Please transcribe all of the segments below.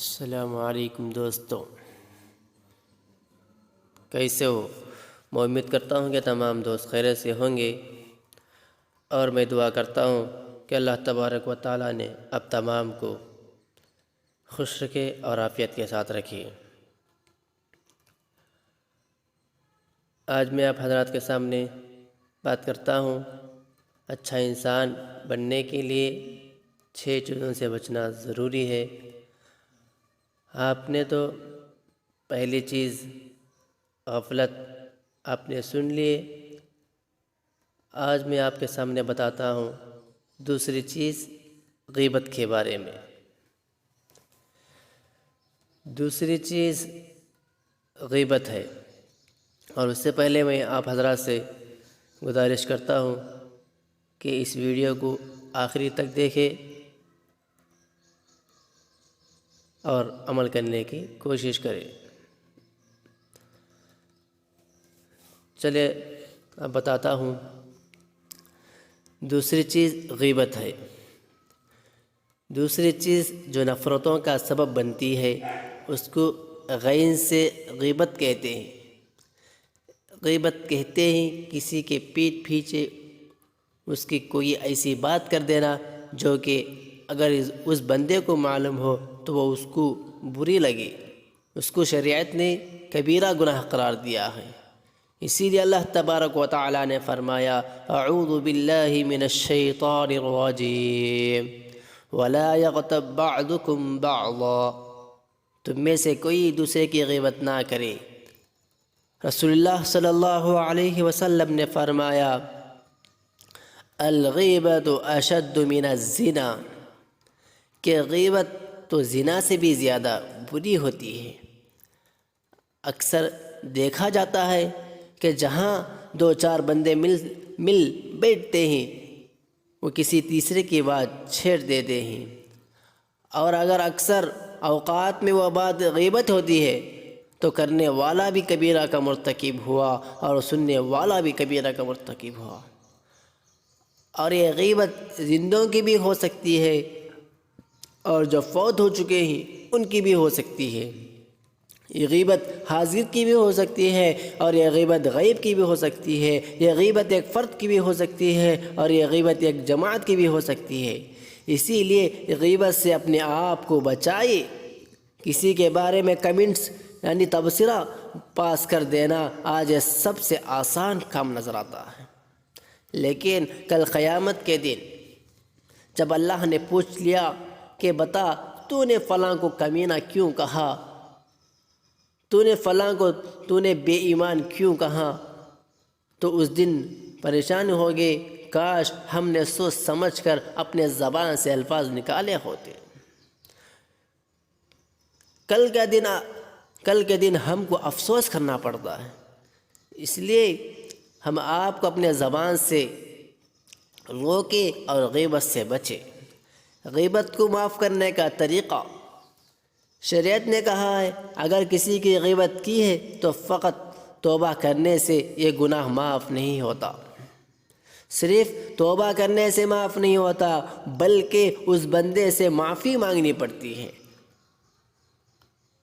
السلام علیکم دوستوں، کیسے ہو؟ میں امید کرتا ہوں کہ تمام دوست خیریت سے ہوں گے، اور میں دعا کرتا ہوں کہ اللہ تبارک و تعالیٰ نے اب تمام کو خوش رکھے اور عافیت کے ساتھ رکھے۔ آج میں آپ حضرات کے سامنے بات کرتا ہوں اچھا انسان بننے کے لیے 6 چیزوں سے بچنا ضروری ہے۔ آپ نے تو پہلی چیز غفلت آپ نے سن لیے، آج میں آپ کے سامنے بتاتا ہوں دوسری چیز غیبت کے بارے میں۔ دوسری چیز غیبت ہے، اور اس سے پہلے میں آپ حضرات سے گزارش کرتا ہوں کہ اس ویڈیو کو آخری تک دیکھیں اور عمل کرنے کی کوشش کریں۔ چلے اب بتاتا ہوں۔ دوسری چیز غیبت ہے۔ دوسری چیز جو نفرتوں کا سبب بنتی ہے اس کو غین سے غیبت کہتے ہیں۔ غیبت کہتے ہیں کسی کے پیٹھ پیچھے اس کی کوئی ایسی بات کر دینا جو کہ اگر اس بندے کو معلوم ہو تو وہ اس کو بری لگے۔ اس کو شریعت نے کبیرہ گناہ قرار دیا ہے۔ اسی لیے اللہ تبارک و تعالیٰ نے فرمایا اعوذ باللہ من الشیطان الرجیم ولا یغتب بعضکم بعضا، تم میں سے کوئی دوسرے کی غیبت نہ کرے۔ رسول اللہ صلی اللہ علیہ وسلم نے فرمایا الغیبۃ اشد من الزنا، کہ غیبت تو زنا سے بھی زیادہ بری ہوتی ہے۔ اکثر دیکھا جاتا ہے کہ جہاں 2-4 بندے مل بیٹھتے ہیں وہ کسی تیسرے کی بات چھیڑ دیتے ہیں، اور اگر اکثر اوقات میں وہ بات غیبت ہوتی ہے تو کرنے والا بھی کبیرہ کا مرتکب ہوا اور سننے والا بھی کبیرہ کا مرتکب ہوا۔ اور یہ غیبت زندوں کی بھی ہو سکتی ہے اور جو فوت ہو چکے ہیں ان کی بھی ہو سکتی ہے۔ یہ غیبت حاضر کی بھی ہو سکتی ہے اور یہ غیبت غیب کی بھی ہو سکتی ہے۔ یہ غیبت ایک فرد کی بھی ہو سکتی ہے اور یہ غیبت ایک جماعت کی بھی ہو سکتی ہے۔ اسی لیے غیبت سے اپنے آپ کو بچائے۔ کسی کے بارے میں کمنٹس یعنی تبصرہ پاس کر دینا آج سب سے آسان کام نظر آتا ہے، لیکن کل قیامت کے دن جب اللہ نے پوچھ لیا کہ بتا تو نے فلاں کو کمینہ کیوں کہا، تو نے فلاں کو تو نے بے ایمان کیوں کہا، تو اس دن پریشان ہوگے کاش ہم نے سوچ سمجھ کر اپنے زبان سے الفاظ نکالے ہوتے۔ کل کے دن ہم کو افسوس کرنا پڑتا ہے۔ اس لیے ہم آپ کو اپنے زبان سے روکے اور غیبت سے بچے۔ غیبت کو معاف کرنے کا طریقہ شریعت نے کہا ہے، اگر کسی کی غیبت کی ہے تو فقط توبہ کرنے سے یہ گناہ معاف نہیں ہوتا۔ صرف توبہ کرنے سے معاف نہیں ہوتا بلکہ اس بندے سے معافی مانگنی پڑتی ہے۔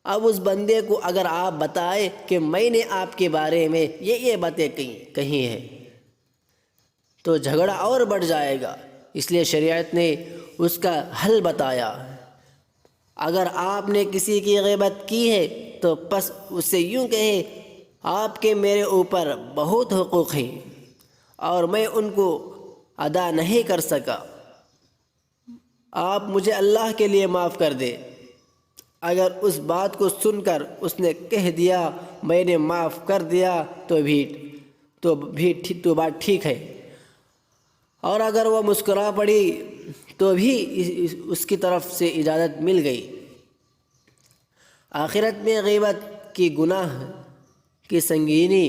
اب اس بندے کو اگر آپ بتائیں کہ میں نے آپ کے بارے میں یہ باتیں کہی ہیں تو جھگڑا اور بڑھ جائے گا، اس لیے شریعت نے اس کا حل بتایا۔ اگر آپ نے کسی کی غیبت کی ہے تو بس اس سے یوں کہیں آپ کے میرے اوپر بہت حقوق ہیں اور میں ان کو ادا نہیں کر سکا، آپ مجھے اللہ کے لیے معاف کر دے۔ اگر اس بات کو سن کر اس نے کہہ دیا میں نے معاف کر دیا تو بات ٹھیک ہے، اور اگر وہ مسکرا پڑی تو بھی اس کی طرف سے اجازت مل گئی۔ آخرت میں غیبت کی گناہ کی سنگینی،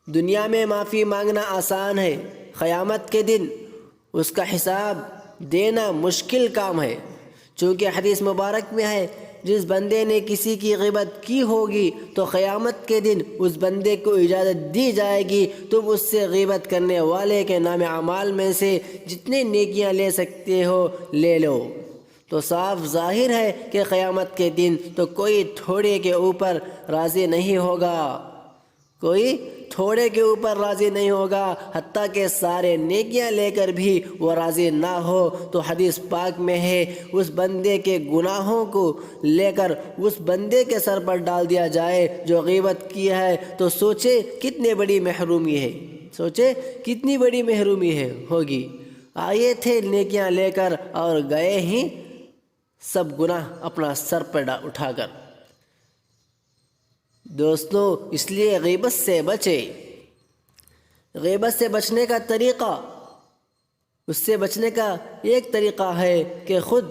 دنیا میں معافی مانگنا آسان ہے، قیامت کے دن اس کا حساب دینا مشکل کام ہے، چونکہ حدیث مبارک میں ہے جس بندے نے کسی کی غیبت کی ہوگی تو قیامت کے دن اس بندے کو اجازت دی جائے گی تم اس سے غیبت کرنے والے کے نام اعمال میں سے جتنے نیکیاں لے سکتے ہو لے لو۔ تو صاف ظاہر ہے کہ قیامت کے دن تو کوئی تھوڑے کے اوپر راضی نہیں ہوگا، کوئی تھوڑے کے اوپر راضی نہیں ہوگا، حتیٰ کہ سارے نیکیاں لے کر بھی وہ راضی نہ ہو۔ تو حدیث پاک میں ہے اس بندے کے گناہوں کو لے کر اس بندے کے سر پر ڈال دیا جائے جو غیبت کیا ہے، تو سوچے کتنی بڑی محرومی ہے، سوچے کتنی بڑی محرومی ہے ہوگی۔ آئے تھے نیکیاں لے کر اور گئے ہی سب گناہ اپنا سر پر اٹھا کر۔ دوستو اس لیے غیبت سے بچے۔ غیبت سے بچنے کا طریقہ، اس سے بچنے کا ایک طریقہ ہے کہ خود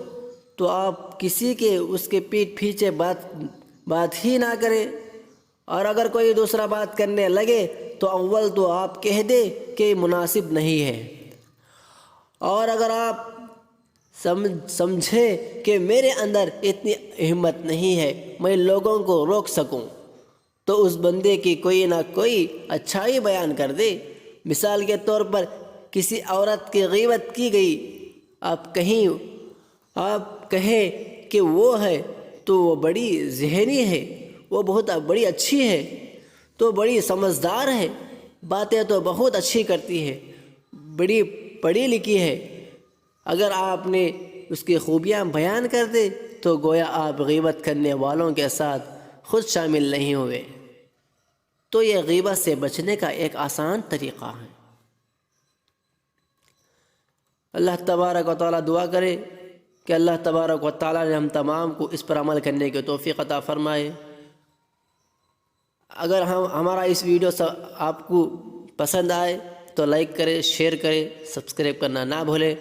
تو آپ کسی کے اس کے پیٹھ پیچھے بات ہی نہ کریں، اور اگر کوئی دوسرا بات کرنے لگے تو اول تو آپ کہہ دیں کہ مناسب نہیں ہے، اور اگر آپ سمجھے کہ میرے اندر اتنی ہمت نہیں ہے میں لوگوں کو روک سکوں، تو اس بندے کی کوئی نہ کوئی اچھائی بیان کر دے۔ مثال کے طور پر کسی عورت کی غیبت کی گئی، آپ کہیں کہ وہ ہے تو وہ بڑی ذہنی ہے، وہ بہت بڑی اچھی ہے، تو بڑی سمجھدار ہے، باتیں تو بہت اچھی کرتی ہے، بڑی پڑھی لکھی ہے۔ اگر آپ نے اس کی خوبیاں بیان کر دے تو گویا آپ غیبت کرنے والوں کے ساتھ خود شامل نہیں ہوئے۔ تو یہ غیبت سے بچنے کا ایک آسان طریقہ ہے۔ اللہ تبارک و تعالیٰ دعا کرے کہ اللہ تبارک و تعالیٰ نے ہم تمام کو اس پر عمل کرنے کی توفیق عطا فرمائے۔ اگر ہمارا اس ویڈیو آپ کو پسند آئے تو لائک کرے، شیئر کرے، سبسکرائب کرنا نہ بھولے،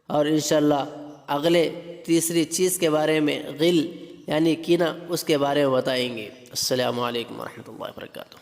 اور انشاءاللہ اگلے تیسری چیز کے بارے میں غل یعنی کینہ، اس کے بارے میں بتائیں گے۔ السلام علیکم ورحمۃ اللہ وبرکاتہ۔